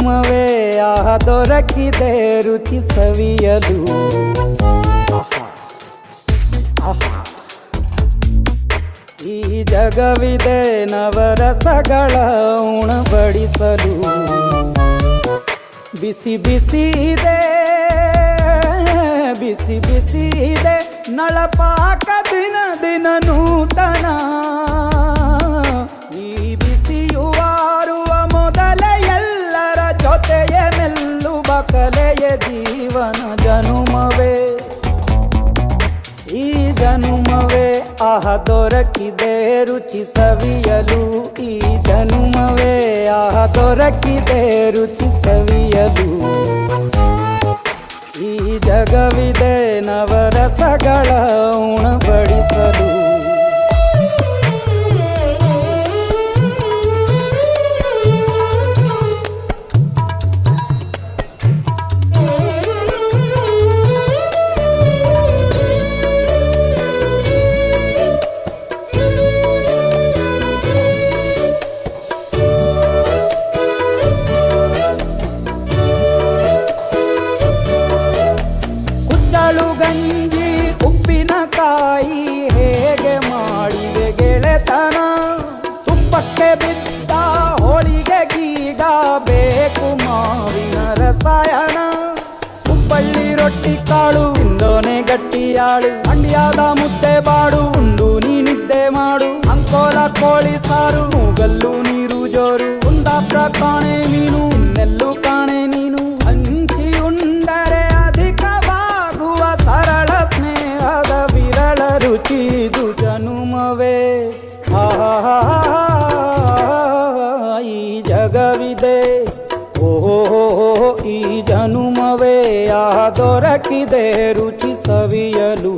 ಜನುಮವೇ ದೊರಕಿದೆ ರುಚಿ ಸವಿಯಲು. ಈ ಜಗವಿದೆ ನವರಸಗಳ ಉಣಬಡಿಸಲು. ಬಿಸಿ ಬಿಸಿ ಇದೆ ಬಿಸಿ ಬಿಸಿ ಇದೆ ನಳಪಾಕ ದಿನ ದಿನ ನೂತನ. ಈ ಬಿಸಿಯುವಾರುವ ಮೊದಲೇ ಎಲ್ಲರ ಜೊತೆಯೇ ಮೆಲ್ಲುವ ಕಲೆಯ ಜೀವನ ಜನುಮವೇ ಈ ಜನುಮವೇ ದೊರಕಿದೆ ರುಚಿ ಸವಿಯಲು. ಈ ಜನುಮವೇ ದೊರಕಿದೆ ರುಚಿ ಸವಿಯಲು. ಈ ಜಗವಿದೆ ನವರಸಗಳ ಉಣಬಡಿಸಲು. ಗಂಜಿ ಉಪ್ಪಿನಕಾಯಿ ಹೇಗೆ ಮಾಡಿದೆ ಗೆಳೆತನ. ತುಪ್ಪಕ್ಕೆ ಬಿದ್ದ ಹೋಳಿಗೆ ಗೀಗ ಬೇಕು ಮಾವಿನ ರಸಾಯನ. ಹುಬ್ಬಳ್ಳಿ ರೊಟ್ಟಿ ಕಾಳು ಇಂದೋನೆ ಗಟ್ಟಿಯಾಳು. ಮಂಡ್ಯದ ಮುದ್ದೆ ಬಾಡು ಉಂಡು ನೀನಿದ್ದೆ ಮಾಡು. ಅಂಕೋಲ ಕೋಳಿ ಸಾರು ಮೂಗಲ್ಲು ನೀರು ಜೋರು. ಕುಂದಾಪುರ ಕಾಣೆ ಮೀನು ಇನ್ನೆಲ್ಲೂ ಕಾಣೆ ನೀನು. ಹಂಚಿ ಉಂಡರೆ ಅಧಿಕವಾಗುವ ಸರಳ ಸ್ನೇಹದ ವಿರಳ ರುಚಿ ಇದು ಜನುಮವೇ ಈ ಜಗವಿದೆ ಈ ಜನುಮವೇ ದೊರಕಿದೆ ರುಚಿ ಸವಿಯಲು.